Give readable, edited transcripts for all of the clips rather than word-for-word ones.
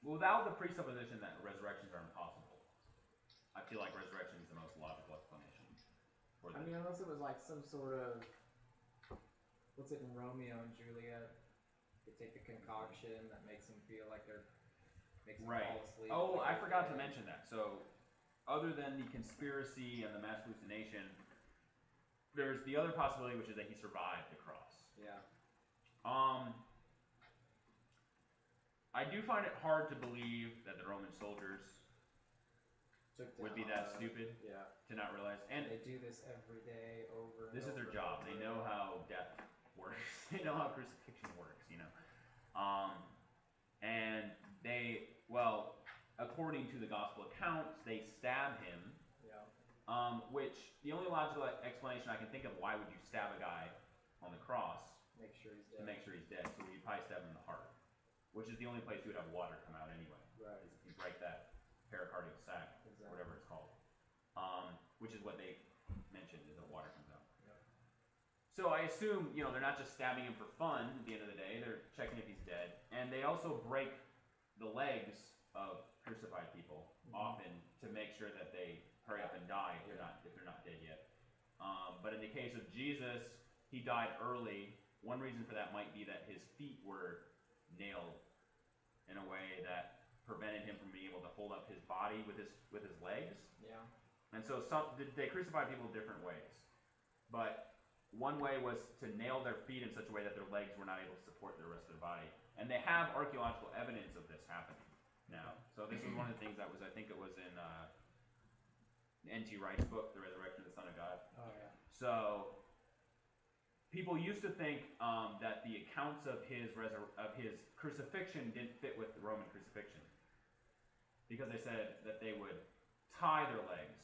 without the presupposition that resurrections are impossible, I feel like resurrection is the most logical explanation. I mean, unless it was like some sort of, what's it in Romeo and Juliet? They take the concoction that makes them feel like they're makes them fall asleep. Oh, like I forgot to mention that. So, other than the conspiracy and the mass hallucination, there's the other possibility, which is that he survived the cross. Yeah. I do find it hard to believe that the Roman soldiers would be that stupid to not realize. And they do this every day over and this is their job. They know how death works. They know how crucifixion works, you know. And they, well, according to the gospel accounts, they stab him. Yeah. Which the only logical explanation I can think of, why would you stab a guy on the cross? Make sure he's dead. To make sure he's dead. So you'd probably stab him in the heart, which is the only place you would have water come out anyway. Right. Is if you break that pericardial sac, whatever it's called. Which is what they mentioned, is that water comes out. Yep. So I assume, you know, they're not just stabbing him for fun at the end of the day, they're checking if he's dead. And they also break the legs of crucified people often to make sure that they hurry up and die if they're not dead yet. But in the case of Jesus, he died early. One reason for that might be that his feet were nailed in a way that prevented him from being able to hold up his body with his legs. Yeah. And so they crucified people different ways. But one way was to nail their feet in such a way that their legs were not able to support the rest of their body. And they have archaeological evidence of this happening now. So this was one of the things that was, I think it was in N.T. Wright's book, The Resurrection of the Son of God. Oh, yeah. So people used to think that the accounts of his crucifixion didn't fit with the Roman crucifixion, because they said that they would tie their legs.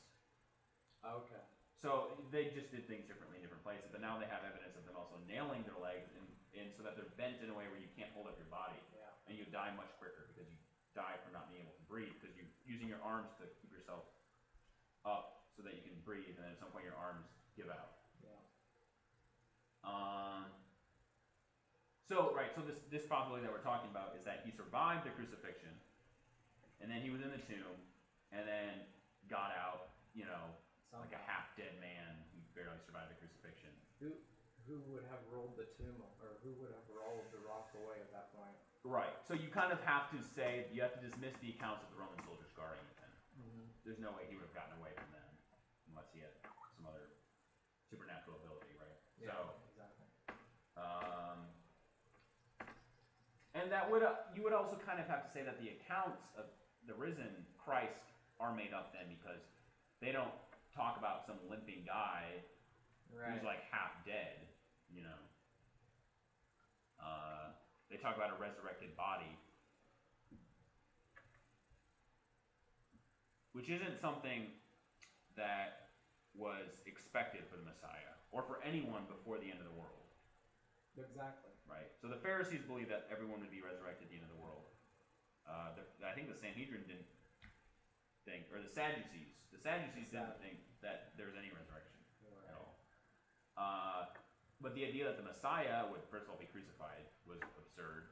Okay. So they just did things differently in different places, but now they have evidence of them also nailing their legs in so that they're bent in a way where you can't hold up your body, and you die much quicker because you die from not being able to breathe, because you're using your arms to keep yourself up so that you can breathe, and then at some point your arms give out. Yeah. So this possibility that we're talking about is that he survived the crucifixion, and then he was in the tomb, and then got out, you know, like a half-dead man who barely survived the crucifixion. Who would have rolled the tomb, or who would have rolled the rock away at that point? Right. So you kind of have to say, you have to dismiss the accounts of the Roman soldiers guarding it then. Mm-hmm. There's no way he would have gotten away from them unless he had some other supernatural ability, right? Yeah, so, exactly. And that would you would also kind of have to say that the accounts of the risen Christ are made up then, because they don't talk about some limping guy who's like half dead, you know. They talk about a resurrected body, which isn't something that was expected for the Messiah or for anyone before the end of the world. Exactly. Right. So the Pharisees believed that everyone would be resurrected at the end of the world. I think the Sanhedrin didn't think, or the Sadducees didn't think that there was any resurrection at all. But the idea that the Messiah would first of all be crucified was absurd,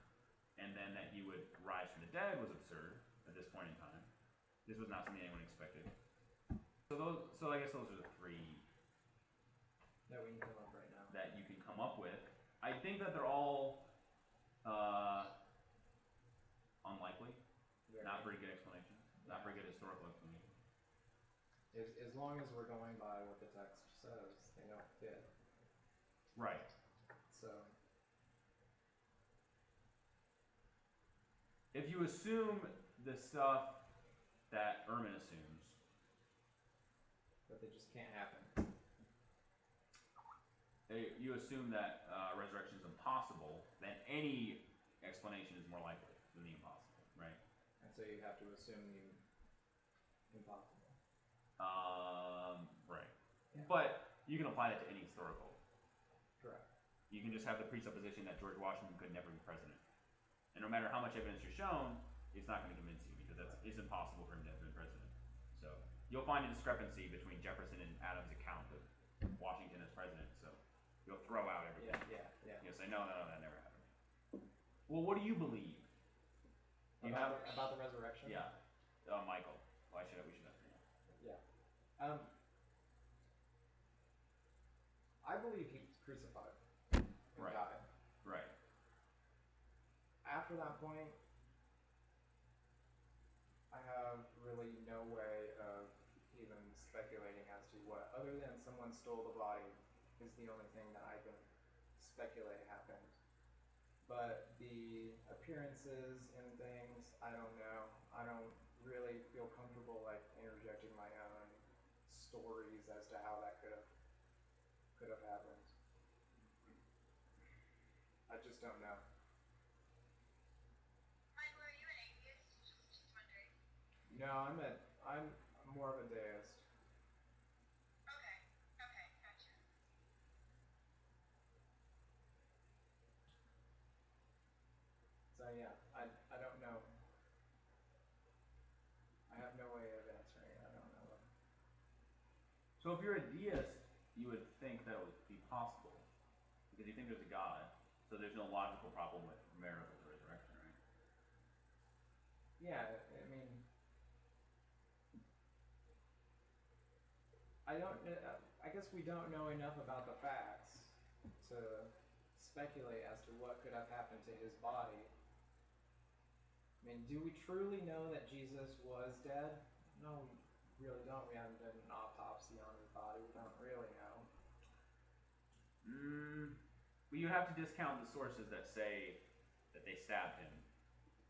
and then that he would rise from the dead was absurd at this point in time. This was not something anyone expected. So I guess those are the three that we can come up right now. That you can come up with. I think that they're all unlikely. Not very good explanation. Not very good historical explanation. As long as we're going by what the text says, they don't fit. Right. So, if you assume the stuff that Ehrman assumes, that they just can't happen. You assume that resurrection is impossible, then any explanation is more likely than the impossible, right? And so you have to assume the impossible. Right. Yeah. But you can apply that to any historical. Correct. You can just have the presupposition that George Washington could never be president. And no matter how much evidence you're shown, it's not going to convince you, because it's impossible for him to have been president. So you'll find a discrepancy between Jefferson and Adams' account of Washington as president. So you'll throw out everything. Yeah. You'll say, no, that never happened. Well, what do you believe? Do about the resurrection. Yeah. Michael. We should ask him. Yeah. I believe he was crucified and Right. died. Right. After that point, I have really no way of even speculating as to what, other than someone stole the body, is the only thing that I can speculate happened. But the appearances and things, I don't know. I don't really feel comfortable like interjecting my own stories as to how that could have happened. I just don't know. Michael, are you an atheist? Just wondering. No, I'm more of a deist. Okay, gotcha. So yeah, I don't know. I have no way of answering it. I don't know. So if you're a deist, you would think that it would be possible. Because you think there's a God. So there's no logical problem with miracles or resurrection, right? Yeah, I mean, I don't. I guess we don't know enough about the facts to speculate as to what could have happened to his body. I mean, do we truly know that Jesus was dead? No, we really don't. We haven't done an autopsy on his body. We don't really know. But you have to discount the sources that say that they stabbed him.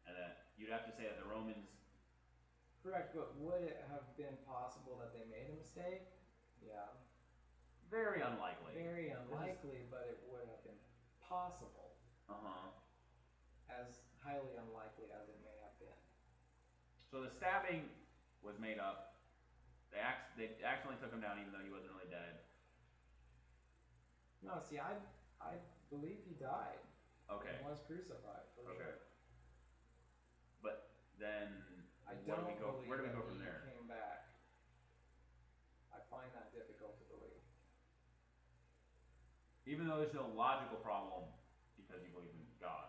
And that you'd have to say that the Romans. Correct, but would it have been possible that they made a mistake? Yeah. Very unlikely. Very unlikely, but it would have been possible. Uh-huh. As highly unlikely as it may have been. So the stabbing was made up. They accidentally took him down even though he wasn't really dead. No, see, I believe he died. Okay. And was crucified, for Okay. sure. But then I where don't do we go? believe Where do we that go from he there? came back. I find that difficult to believe. Even though there's no logical problem because you believe in God.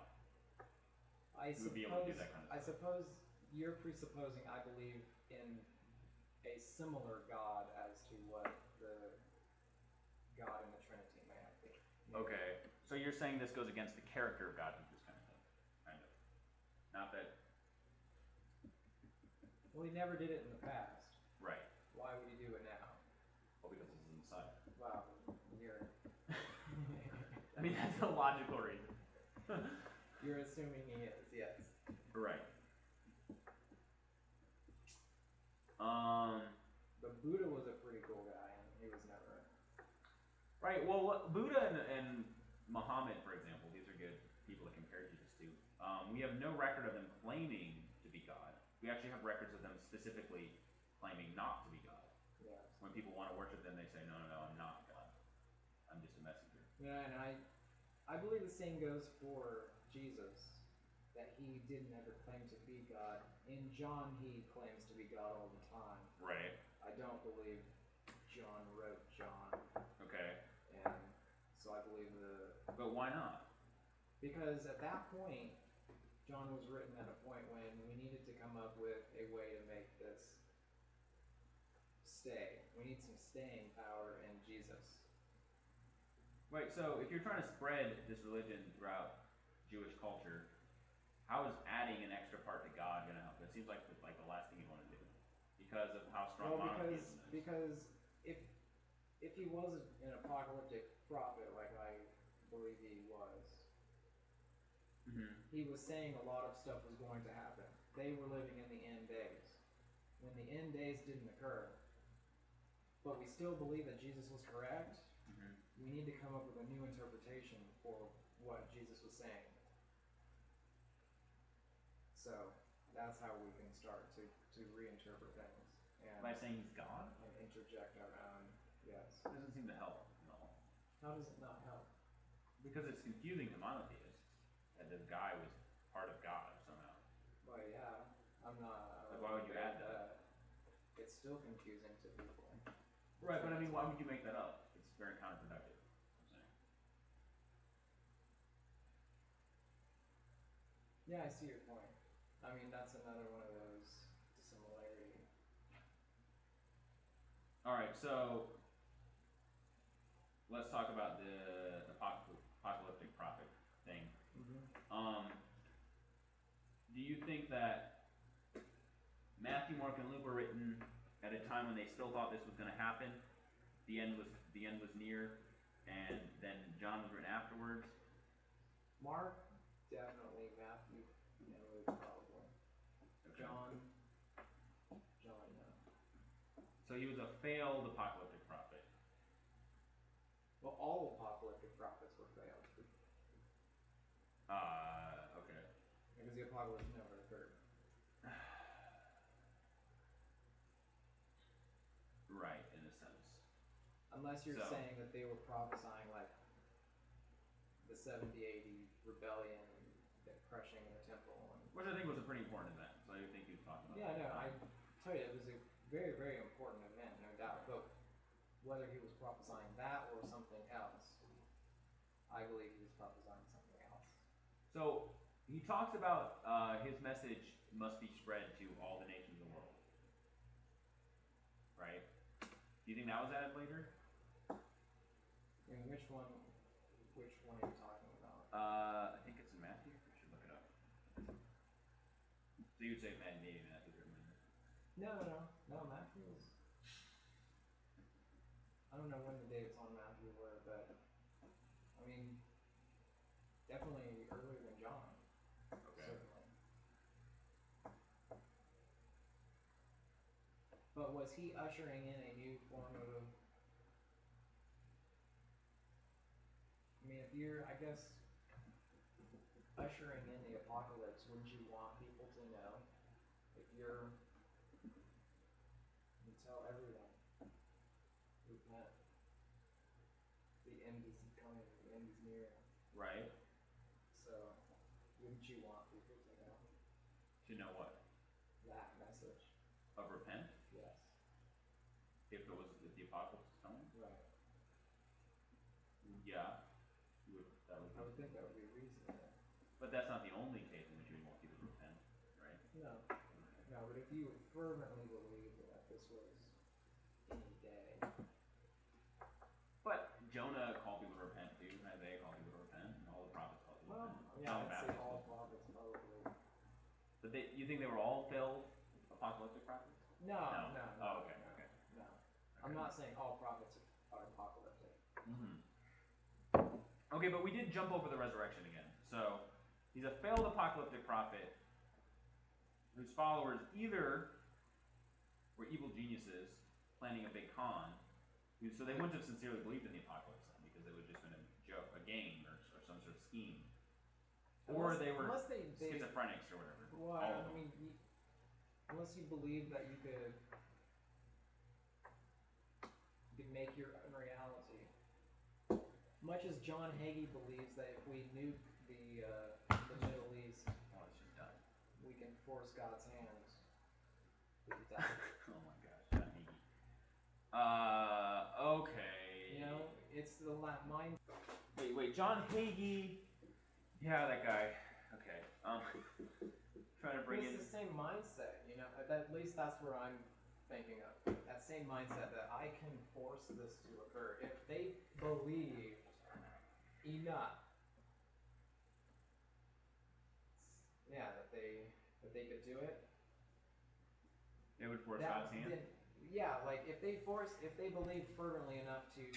I You would be able to do suppose, that kind of I stuff. suppose you're presupposing I believe in a similar God as to what the God in the Trinity may have been. Okay. So you're saying this goes against the character of God, this kind of thing. Kind of. Not that. Well, he never did it in the past. Right. Why would he do it now? Well, because he's inside. Wow, you're I mean, that's a logical reason. you're assuming he is, yes. Right. But Buddha was a pretty cool guy, and he was never. Right. Well, Buddha and Muhammad, for example, these are good people to compare Jesus to. We have no record of them claiming to be God. We actually have records of them specifically claiming not to be God. Yes. When people want to worship them, they say, no, I'm not God. I'm just a messenger. Yeah, and I believe the same goes for Jesus, that he didn't ever claim to be God. In John, he claims to be God all the time. Right. I don't believe John wrote John, Okay. and so I believe But why not? because at that point, John was written at a point when we needed to come up with a way to make this stay. We need some staying power in Jesus. Right. So if you're trying to spread this religion throughout Jewish culture, how is adding an extra part to God going to help? It seems like the last thing you want to do because of how strong Well, monotheism is. because if he was an apocalyptic prophet, like I believe he was, he was saying a lot of stuff was going to happen. They were living in the end days. When the end days didn't occur, but we still believe that Jesus was correct, we need to come up with a new interpretation for what Jesus was saying. So that's how we can start to reinterpret things and, By saying he's God? and interject our own. Yes. It doesn't seem to help at all. How does it not help? Because it's confusing to monotheists that this guy was part of God somehow. Well, yeah, I'm not. Like, why would you add that? It's still confusing to people. Right, but I mean, why would you make that up? It's very counterproductive. I'm saying. Yeah, I see your point. I mean, mean, that's another one of those dissimilarity. Alright, so let's talk about the apocalyptic prophet thing. Do you think that Matthew, Mark, and Luke were written at a time when they still thought this was going to happen? The end was near, and then John was written afterwards. Mark, definitely. Matthew, and Luke, probably. Okay. John, no. So he was a failed apocalyptic prophet. Well, all apocalyptic prophets were failed. Okay. Because the apocalypse never occurred. Right, in a sense. Unless you're So- saying that they were prophesying like the 70 AD rebellion, the crushing of the temple. Which I think was a pretty important event, so I think he was talking about Yeah, that. no, I tell you, it was a very, very important event, no doubt. But whether he was prophesying that or something else, I believe he was prophesying something else. So he talks about his message must be spread to all the nations of the world. Right? Do you think that was added later? I mean, which one are you talking about? I think it's in Matthew. We should look it up. So you would say maybe Matthew or No, Matthew was. I don't know when the dates on Matthew were, but I mean, definitely earlier than John. Okay. Certainly. But was he ushering in a new form of? I mean, if you're, I guess, ushering in the apocalypse, wouldn't you want people to know? If you're, you tell everyone, repent. The end is coming. The end is near. Right? So, wouldn't you want people to know To know what? that message? Of repent? Yes. If the apocalypse is coming? Right. Yeah. That would I would be. think that would be reasonable. But that's not the only case in which you would want people to repent, right? No. No, but if you fervently believe that this was any day. But Jonah called people to repent too, Isaiah called people to repent, and all the prophets called people to Well, repent. yeah, John I'd the say Baptist all called- prophets probably. But you think they were all failed apocalyptic prophets? No. Oh, okay, no, okay. No. I'm not saying all prophets are apocalyptic. Mm-hmm. Okay, but we did jump over the resurrection again. So he's a failed apocalyptic prophet whose followers either were evil geniuses planning a big con, so they wouldn't have sincerely believed in the apocalypse then, because it would have just been a joke, a game, or some sort of scheme. Or they were unless they schizophrenics or whatever. well, All of I them. mean, unless you believe that you could make your own reality. Much as John Hagee believes that if we nuke the Middle East, Oh, it's just done. we can force God's hands. We could die. Oh my gosh, John Hagee. Okay. You know, it's the mind. Wait, John Hagee. Yeah, that guy. Okay. Trying to bring It's in. the same mindset, you know. At least that's where I'm thinking of. That same mindset that I can force this to occur. If they believed enough, yeah, that they could do it. They would force that- God's hand. then- yeah, like if they believed fervently enough to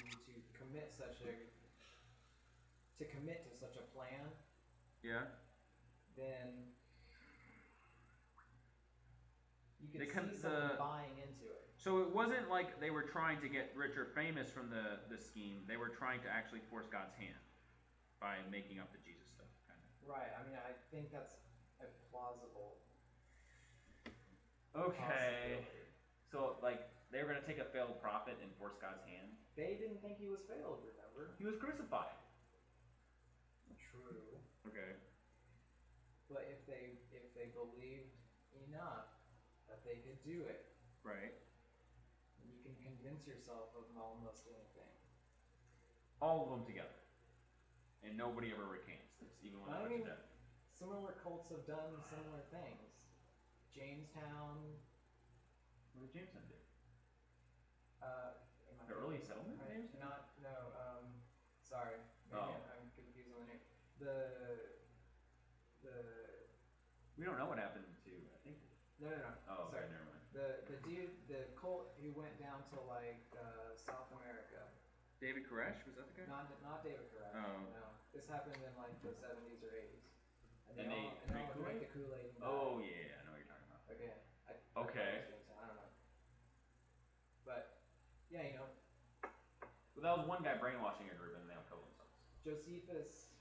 commit to such a plan, Yeah. then you They could come- see someone the- buying into it. So it wasn't like they were trying to get rich or famous from the scheme. They were trying to actually force God's hand by making up the Jesus stuff, kind of. Right. I mean, I think that's a plausible Okay. possibility. So like they were gonna take a failed prophet and force God's hand. They didn't think he was failed, remember? He was crucified. True. Okay. But if they believed enough that they could do it, Right. you can convince yourself of almost anything. All of them together. And nobody ever recants this, even when I they're mean- dead. Similar cults have done similar things. Jamestown. What did Jamestown do? Am I The early settlement, right? Jamestown? Not no. Sorry, maybe Oh. I'm confused on the name. The We don't know what happened to. I think. no. Oh, Sorry. okay, never mind. The dude, the cult who went down to like South America. David Koresh, was that the guy? Not David Koresh. Oh. No, this happened in like the 70s or 80s. And they drank all drank Kool-Aid? the Kool-Aid. And Oh died. yeah, I know what you're talking about. Okay. Okay. I don't know. But yeah, you know, Well, that was one guy brainwashing a group, and they all killed themselves. Josephus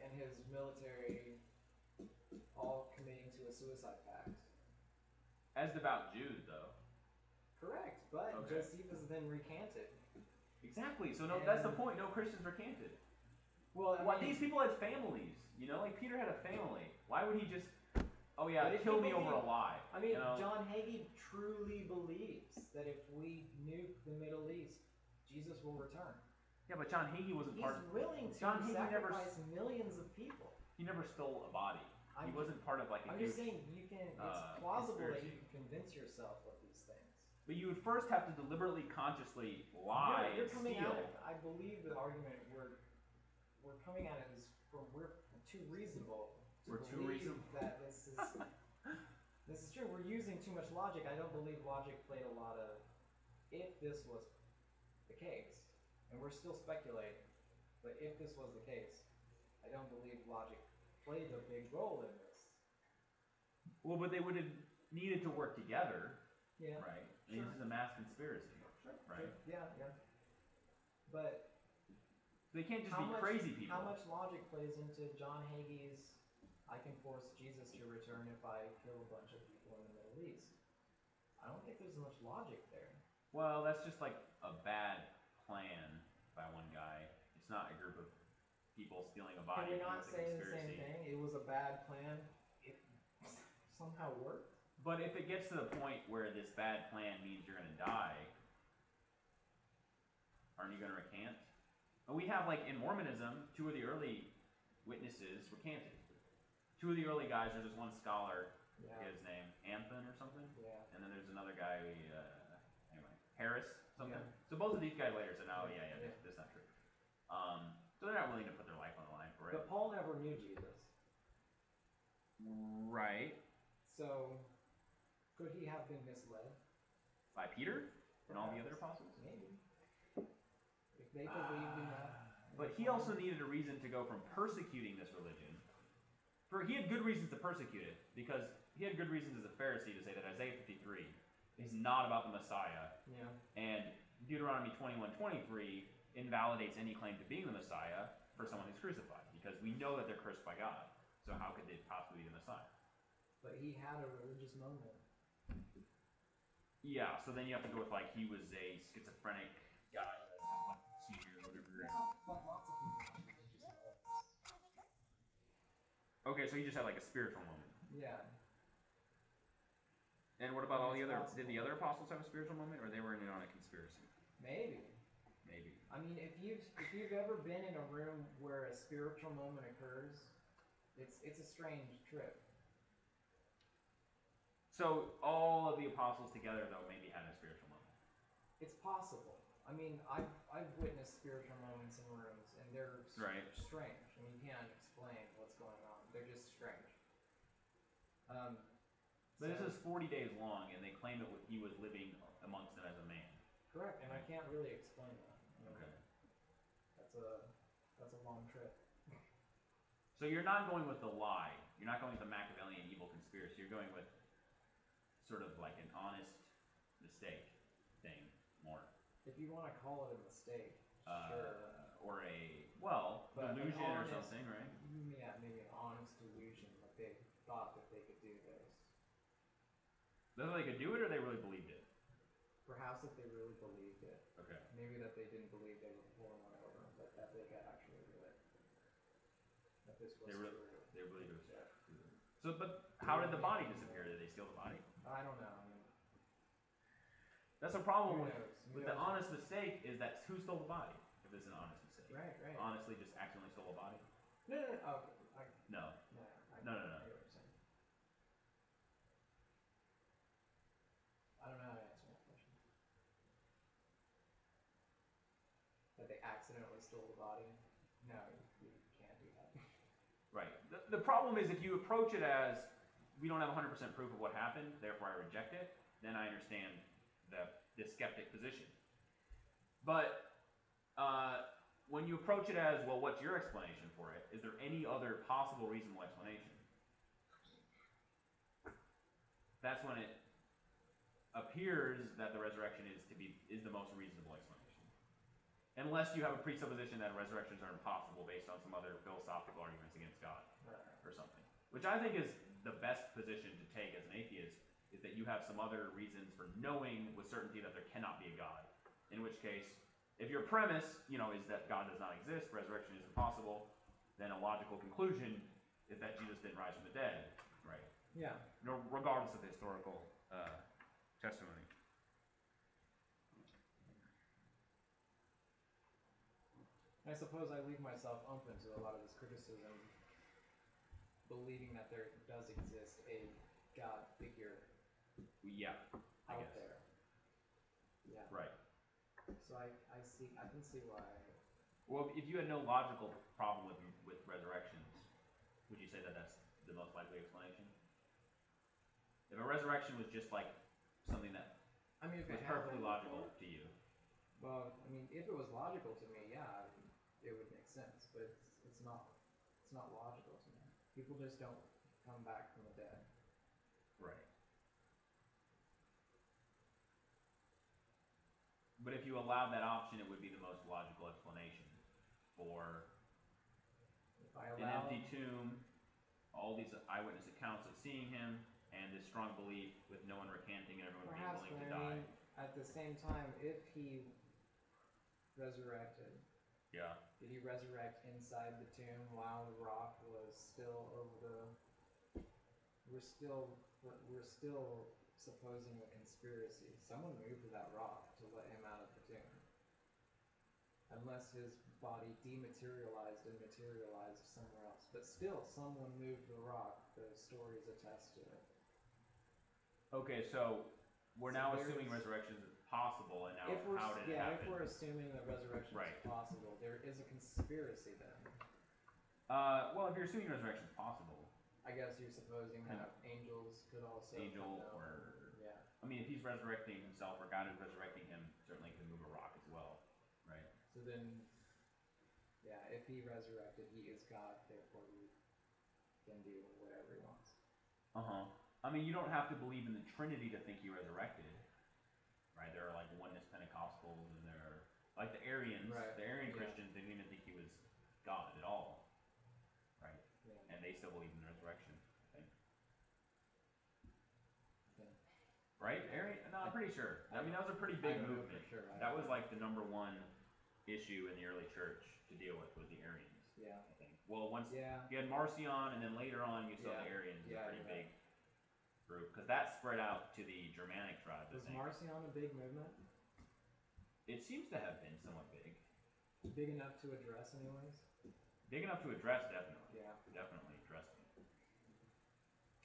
and his military all committing to a suicide pact. As devout Jews, though. Correct, but Okay. Josephus then recanted. Exactly. So no, that's the And- point. No Christians recanted. Well, I Why mean, these people had families? You know, like Peter had a family. Why would he just? Oh yeah, But if kill you me over a believe- lie. I mean, you know? John Hagee truly believes that if we nuke the Middle East, Jesus will return. Yeah, but John Hagee wasn't He's part. Of, willing to John Hagee never sacrifice millions of people. he never stole a body. He I'm- wasn't part of like a I'm huge. just saying you can. It's plausible that you conspiracy. can convince yourself of these things. But you would first have to deliberately, consciously lie You're and coming steal. at it. I believe the argument we're coming at it is we're too reasonable to We're too believe reasonable. that this is this is true. We're using too much logic. I don't believe logic played a lot of if this was the case, and we're still speculating. But if this was the case, I don't believe logic played a big role in this. Well, but they would have needed to work together, Yeah. right? I mean, Sure. this is a mass conspiracy, Sure. right? Sure. Yeah. But They can't just be crazy people. how much logic plays into John Hagee's I can force Jesus to return if I kill a bunch of people in the Middle East? I don't think there's much logic there. Well, that's just like a bad plan by one guy. It's not a group of people stealing a body. Can we and not it's a say the conspiracy. same thing? It was a bad plan. It somehow worked. But if it gets to the point where this bad plan means you're gonna die, aren't you gonna recant? And we have like in Mormonism, two of the early witnesses recanted. Two of the early guys, there's this one scholar, I Yeah. forget his name, Anthon or something, Yeah. and then there's another guy, anyway, Harris something. Yeah. So both of these guys later said, "Oh Yeah. that's not true." So they're not willing to put their life on the line for it. But Paul never knew Jesus. Right. So could he have been misled? By Peter and all the other Perhaps. apostles. Maybe. If they believed in that. But he also needed a reason to go from persecuting this religion. For he had good reasons to persecute it, because he had good reasons as a Pharisee to say that Isaiah 53 is not about the Messiah, Yeah. and Deuteronomy 21:23 invalidates any claim to being the Messiah for someone who's crucified, because we know that they're cursed by God. So how could they possibly be the Messiah? But he had a religious moment. Yeah, so then you have to go with like he was a schizophrenic guy that had like seizure or whatever. But lots of people have religious moments. Okay, so he just had like a spiritual moment. Yeah. And what about all the It's other? possible. Did the other apostles have a spiritual moment, or they were in on a conspiracy? Maybe. Maybe. I mean, if you've ever been in a room where a spiritual moment occurs, it's a strange trip. So all of the apostles together, though, maybe had a spiritual moment. It's possible. I mean, I've witnessed spiritual moments in rooms, and they're Right. strange. I mean, you can't explain what's going on. They're just strange. But So- this is 40 days long, and they claim that he was living amongst them as a man. correct, and I can't really explain that. I mean, Okay. That's a long trip. So you're not going with the lie. You're not going with the Machiavellian evil conspiracy. You're going with sort of like an honest mistake thing more. If you want to call it a mistake, Uh, sure. Or But an delusion or honest- something, right? Yeah, maybe an honest delusion that they thought that they could do this. Whether they could do it or they really believed it. Perhaps if they really believed it. Okay. Maybe that they didn't believe they were pulling one over, but that they could actually do it. That this was They really- true. They believed it was So, but how did the body disappear? Did they steal the body? I don't know. I mean, That's a problem who with knows? Who with the knows? honest mistake is that who stole the body? If it's an honest mistake. Right. Honestly, just accidentally stole a body? No. Okay. No. No. No. I get what you're saying. stole the body. No, you can't do that. Right. The problem is if you approach it as, we don't have 100% proof of what happened, therefore I reject it, then I understand the skeptic position. But when you approach it as, well, what's your explanation for it? Is there any other possible reasonable explanation? That's when it appears that the resurrection is the most reasonable explanation. Unless you have a presupposition that resurrections are impossible based on some other philosophical arguments against God or something. Which I think is the best position to take as an atheist, is that you have some other reasons for knowing with certainty that there cannot be a God. In which case, if your premise, is that God does not exist, resurrection is impossible, then a logical conclusion is that Jesus didn't rise from the dead, right? Yeah. Regardless of the historical testimony. I suppose I leave myself open to a lot of this criticism, believing that there does exist a God figure Yeah, I out guess. there. Yeah. Right. So I can see why. Well, if you had no logical problem with resurrections, would you say that that's the most likely explanation? If a resurrection was just like something that I mean, if was it perfectly happened logical before- to you, Well, I mean, if it was logical to me, yeah, it would make sense. But it's not. It's not logical to me. People just don't come back from the dead. right? But if you allowed that option, it would be the most logical explanation for If I an allow, empty tomb, all these eyewitness accounts of seeing him, and this strong belief with no one recanting and everyone being perhaps, willing but to I die. mean, at the same time, if he resurrected, Yeah. did he resurrect inside the tomb while the rock was still over the? We're still supposing a conspiracy. Someone moved that rock to let him out of the tomb. Unless his body dematerialized and materialized somewhere else. But still, someone moved the rock. The stories attest to it. Okay, so we're So now there assuming is- resurrection is possible, and now If we're, how did it if happen? we're assuming that resurrection Right. is possible, there is a conspiracy then. Well, if you're assuming resurrection is possible, I guess you're supposing that angels could also Angel come down. or- Yeah. I mean, if he's resurrecting himself or God is resurrecting him, certainly could move a rock as well, right? So then, yeah, if he resurrected, he is God, therefore he can do whatever he wants. I mean, you don't have to believe in the Trinity to think he resurrected, right? There are like oneness Pentecostals, and there are like the Arians. Right, The Arian yeah. Christians didn't even think he was God at all, right? Yeah. And they still believe in the resurrection, I think. Yeah. Right? Arian? No, I'm pretty sure. I mean, that was a pretty I big don't know movement. for sure. That was like the number one issue in the early church to deal with was the Arians, Yeah. I think. Well, once Yeah. you had Marcion, and then later on you saw Yeah. the Arians, Yeah, a pretty you're big group, because that spread out to the Germanic tribes, I Was think. Marcion a big movement? It seems to have been somewhat big. Big enough to address, anyways? Big enough to address, definitely. Yeah. Definitely addressed it.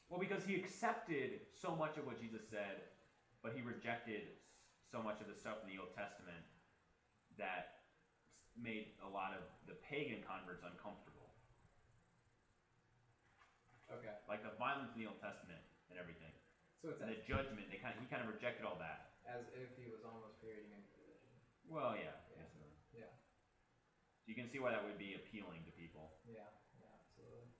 Well, because he accepted so much of what Jesus said, but he rejected so much of the stuff in the Old Testament that made a lot of the pagan converts uncomfortable. Okay. Like the violence in the Old Testament and everything. So it's And the judgment, he kind of rejected all that. as if he was almost creating a new religion. Well, yeah. Yeah. Yes, Yeah. so you can see why that would be appealing to people. Yeah. Yeah. Absolutely.